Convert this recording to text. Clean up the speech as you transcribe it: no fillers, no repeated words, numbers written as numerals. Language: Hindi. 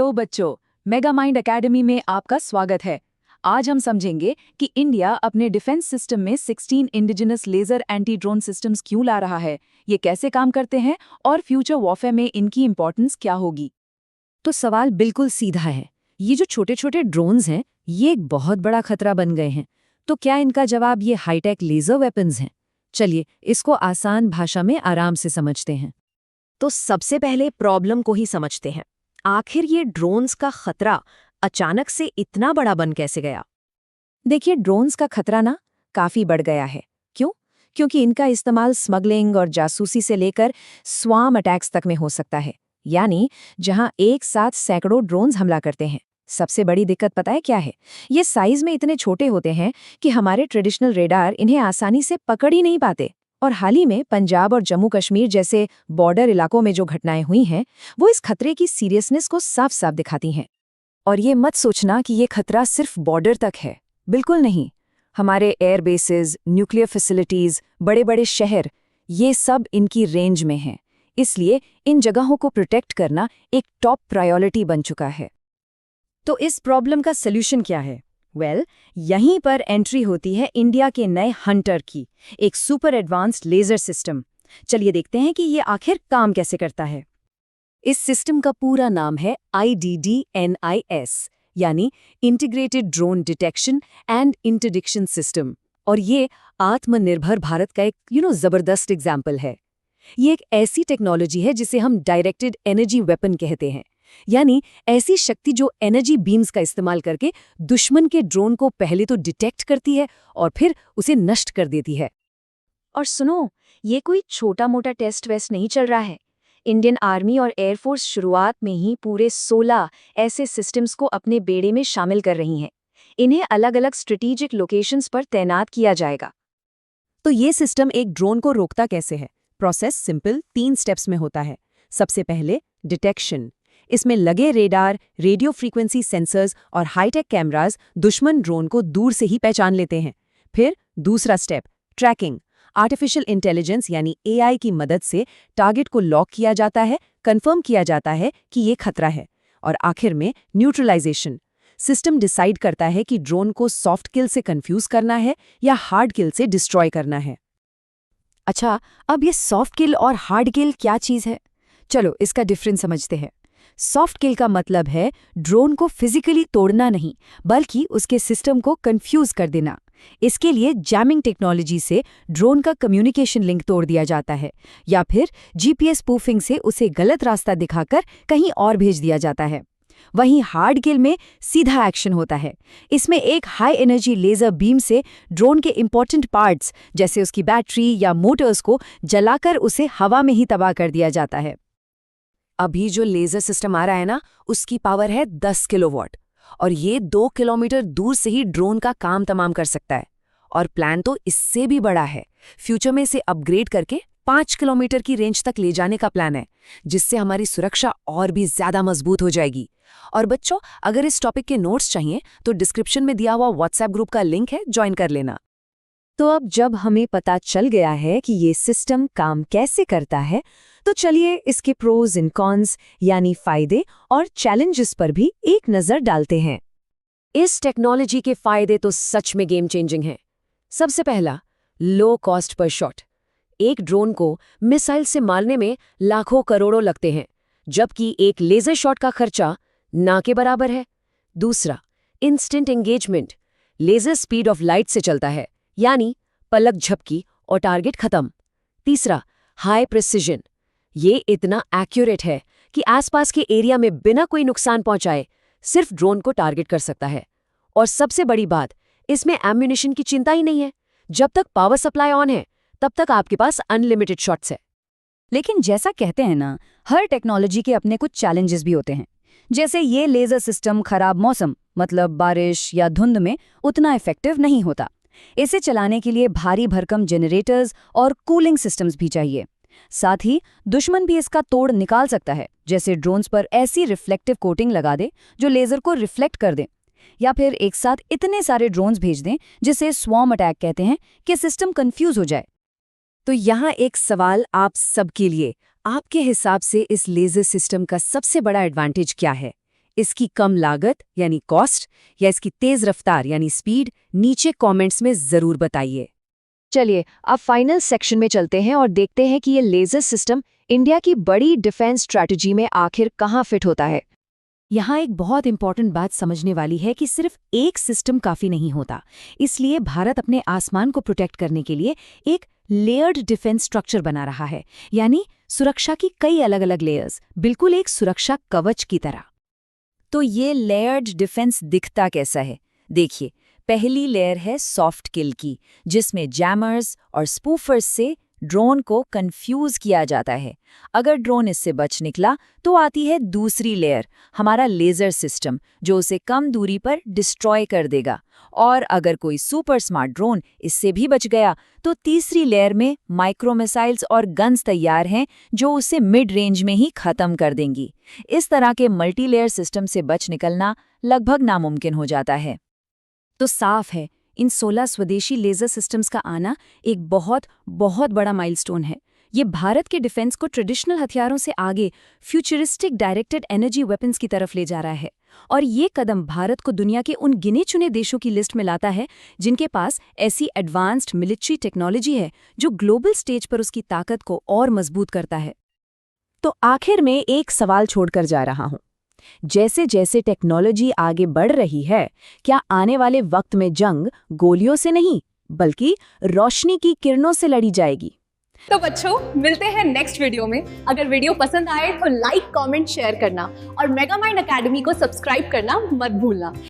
हेलो बच्चों, मेगा माइंड एकेडमी में आपका स्वागत है। आज हम समझेंगे कि इंडिया अपने डिफेंस सिस्टम में 16 indigenous laser anti drone systems क्यों ला रहा है, ये कैसे काम करते हैं और फ्यूचर वॉरफेयर में इनकी इंपॉर्टेंस क्या होगी। तो सवाल बिल्कुल सीधा है। ये जो छोटे छोटे ड्रोन्स हैं, ये एक बहुत बड़ा खतरा बन गए हैं। तो क्या इनका जवाब ये हाईटेक लेजर वेपन्स हैं? चलिए इसको आसान भाषा में आराम से समझते हैं। तो सबसे पहले प्रॉब्लम को ही समझते हैं। आखिर ये ड्रोन्स का खतरा अचानक से इतना बड़ा बन कैसे गया? देखिए, ड्रोन्स का खतरा ना काफी बढ़ गया है। क्यों? क्योंकि इनका इस्तेमाल स्मगलिंग और जासूसी से लेकर स्वार्म अटैक्स तक में हो सकता है, यानी जहां एक साथ सैकड़ों ड्रोन्स हमला करते हैं। सबसे बड़ी दिक्कत पता है क्या है? ये साइज में इतने छोटे होते हैं कि हमारे ट्रेडिशनल रेडार इन्हें आसानी से पकड़ ही नहीं पाते। और हाल ही में पंजाब और जम्मू कश्मीर जैसे बॉर्डर इलाकों में जो घटनाएं हुई हैं, वो इस खतरे की सीरियसनेस को साफ साफ दिखाती हैं। और ये मत सोचना कि ये खतरा सिर्फ बॉर्डर तक है। बिल्कुल नहीं। हमारे एयर बेसेस, न्यूक्लियर फैसिलिटीज, बड़े बड़े शहर, ये सब इनकी रेंज में हैं। इसलिए इन जगहों को प्रोटेक्ट करना एक टॉप प्रायोरिटी बन चुका है। तो इस प्रॉब्लम का सल्यूशन क्या है? यहीं पर एंट्री होती है इंडिया के नए हंटर की, एक सुपर एडवांस्ड लेजर सिस्टम। चलिए देखते हैं कि ये आखिर काम कैसे करता है। इस सिस्टम का पूरा नाम है IDDNIS, यानी integrated drone detection and interdiction system. और ये आत्मनिर्भर भारत का एक जबरदस्त एग्जाम्पल है। ये एक ऐसी टेक्नोलॉजी है जिसे हम डायरेक्टेड एनर्जी वेपन कहते हैं, यानी ऐसी शक्ति जो एनर्जी बीम्स का इस्तेमाल करके दुश्मन के ड्रोन को पहले तो डिटेक्ट करती है और फिर उसे नष्ट कर देती है। और सुनो, ये कोई छोटा मोटा टेस्ट वेस्ट नहीं चल रहा है। इंडियन आर्मी और एयरफोर्स शुरुआत में ही पूरे 16 ऐसे सिस्टम्स को अपने बेड़े में शामिल कर रही हैं। इन्हें अलग अलग स्ट्रेटेजिक लोकेशंस पर तैनात किया जाएगा। तो ये सिस्टम एक ड्रोन को रोकता कैसे है? प्रोसेस सिंपल 3 स्टेप्स में होता है। सबसे पहले डिटेक्शन। इसमें लगे रेडार, रेडियो फ्रीक्वेंसी सेंसर्स और हाईटेक कैमरास दुश्मन ड्रोन को दूर से ही पहचान लेते हैं। फिर दूसरा स्टेप ट्रैकिंग। आर्टिफिशियल इंटेलिजेंस यानी AI की मदद से टारगेट को लॉक किया जाता है, कंफर्म किया जाता है कि ये खतरा है। और आखिर में न्यूट्रलाइजेशन। सिस्टम डिसाइड करता है कि ड्रोन को सॉफ्ट किल से कंफ्यूज करना है या हार्ड किल से डिस्ट्रॉय करना है। अच्छा, अब ये सॉफ्ट किल और हार्ड किल क्या चीज़ है? चलो इसका डिफरेंस समझते हैं। सॉफ्ट किल का मतलब है ड्रोन को फिजिकली तोड़ना नहीं, बल्कि उसके सिस्टम को कंफ्यूज कर देना। इसके लिए जैमिंग टेक्नोलॉजी से ड्रोन का कम्युनिकेशन लिंक तोड़ दिया जाता है, या फिर GPS स्पूफिंग से उसे गलत रास्ता दिखाकर कहीं और भेज दिया जाता है। वहीं हार्ड किल में सीधा एक्शन होता है। इसमें एक हाई एनर्जी लेजर बीम से ड्रोन के इंपॉर्टेंट पार्ट्स जैसे उसकी बैटरी या मोटर्स को जलाकर उसे हवा में ही तबाह कर दिया जाता है। अभी जो लेजर सिस्टम आ रहा है ना, उसकी पावर है 10 किलोवाट, और ये 2 किलोमीटर दूर से ही ड्रोन का काम तमाम कर सकता है। और प्लान तो इससे भी बड़ा है। फ्यूचर में इसे अपग्रेड करके 5 किलोमीटर की रेंज तक ले जाने का प्लान है, जिससे हमारी सुरक्षा और भी ज्यादा मजबूत हो जाएगी। और बच्चों, अगर इस टॉपिक के नोट्स चाहिए तो डिस्क्रिप्शन में दिया हुआ व्हाट्सएप ग्रुप का लिंक है, ज्वाइन कर लेना। तो अब जब हमें पता चल गया है कि ये सिस्टम काम कैसे करता है, तो चलिए इसके प्रोज एंड कॉन्स यानी फायदे और चैलेंजेस पर भी एक नजर डालते हैं। इस टेक्नोलॉजी के फायदे तो सच में गेम चेंजिंग हैं। सबसे पहला, लो कॉस्ट पर शॉट। एक ड्रोन को मिसाइल से मारने में लाखों करोड़ों लगते हैं, जबकि एक लेजर शॉट का खर्चा ना के बराबर है। दूसरा, instant engagement. Laser speed of light से चलता है, यानी पलक झपकी और टारगेट खत्म। तीसरा, हाई प्रिसिजन। ये इतना एक्यूरेट है कि आसपास के एरिया में बिना कोई नुकसान पहुंचाए सिर्फ ड्रोन को टारगेट कर सकता है। और सबसे बड़ी बात, इसमें एम्यूनिशन की चिंता ही नहीं है। जब तक पावर सप्लाई ऑन है, तब तक आपके पास अनलिमिटेड शॉट्स है। लेकिन जैसा कहते हैं ना, हर टेक्नोलॉजी के अपने कुछ चैलेंजेस भी होते हैं। जैसे ये लेजर सिस्टम खराब मौसम, मतलब बारिश या धुंध में उतना इफेक्टिव नहीं होता। इसे चलाने के लिए भारी भरकम जनरेटर्स और कूलिंग सिस्टम्स भी चाहिए। साथ ही दुश्मन भी इसका तोड़ निकाल सकता है, जैसे ड्रोन्स पर ऐसी रिफ्लेक्टिव कोटिंग लगा दे जो लेजर को रिफ्लेक्ट कर दे, या फिर एक साथ इतने सारे ड्रोन्स भेज दें जिसे स्वॉर्म अटैक कहते हैं, कि सिस्टम कंफ्यूज हो जाए। तो यहाँ एक सवाल आप सबके लिए, आपके हिसाब से इस लेजर सिस्टम का सबसे बड़ा एडवांटेज क्या है? इसकी कम लागत यानी कॉस्ट या इसकी तेज रफ्तार यानी स्पीड नीचे कमेंट्स में जरूर बताइए। चलिए अब फाइनल सेक्शन में चलते हैं और देखते हैं कि ये लेजर सिस्टम इंडिया की बड़ी डिफेंस स्ट्रैटेजी में आखिर कहाँ फिट होता है। यहाँ एक बहुत इंपॉर्टेंट बात समझने वाली है कि सिर्फ एक सिस्टम काफी नहीं होता। इसलिए भारत अपने आसमान को प्रोटेक्ट करने के लिए एक लेयर्ड डिफेंस स्ट्रक्चर बना रहा है, यानी सुरक्षा की कई अलग अलग लेयर्स, बिल्कुल एक सुरक्षा कवच की तरह। तो ये लेयर्ड डिफेंस दिखता कैसा है? देखिए, पहली लेयर है सॉफ्ट किल की, जिसमें जैमर्स और स्पूफर्स से ड्रोन को कंफ्यूज किया जाता है। अगर ड्रोन इससे बच निकला तो आती है दूसरी लेयर, हमारा लेजर सिस्टम, जो उसे कम दूरी पर डिस्ट्रॉय कर देगा। और अगर कोई सुपर स्मार्ट ड्रोन इससे भी बच गया तो तीसरी लेयर में माइक्रो मिसाइल्स और गन्स तैयार हैं, जो उसे मिड रेंज में ही खत्म कर देंगी। इस तरह के मल्टी लेयर सिस्टम से बच निकलना लगभग नामुमकिन हो जाता है। तो साफ है, इन 16 स्वदेशी लेजर सिस्टम्स का आना एक बहुत बड़ा माइलस्टोन है। ये भारत के डिफेंस को ट्रेडिशनल हथियारों से आगे फ्यूचरिस्टिक डायरेक्टेड एनर्जी वेपन्स की तरफ ले जा रहा है। और ये कदम भारत को दुनिया के उन गिने चुने देशों की लिस्ट में लाता है जिनके पास ऐसी एडवांस्ड मिलिट्री टेक्नोलॉजी है जो ग्लोबल स्टेज पर उसकी ताकत को और मजबूत करता है। तो आखिर में एक सवाल छोड़कर जा रहा हूं। जैसे जैसे टेक्नोलॉजी आगे बढ़ रही है, क्या आने वाले वक्त में जंग गोलियों से नहीं बल्कि रोशनी की किरणों से लड़ी जाएगी? तो बच्चों, मिलते हैं नेक्स्ट वीडियो में। अगर वीडियो पसंद आए तो लाइक, कमेंट, शेयर करना और मेगामाइंड एकेडमी को सब्सक्राइब करना मत भूलना।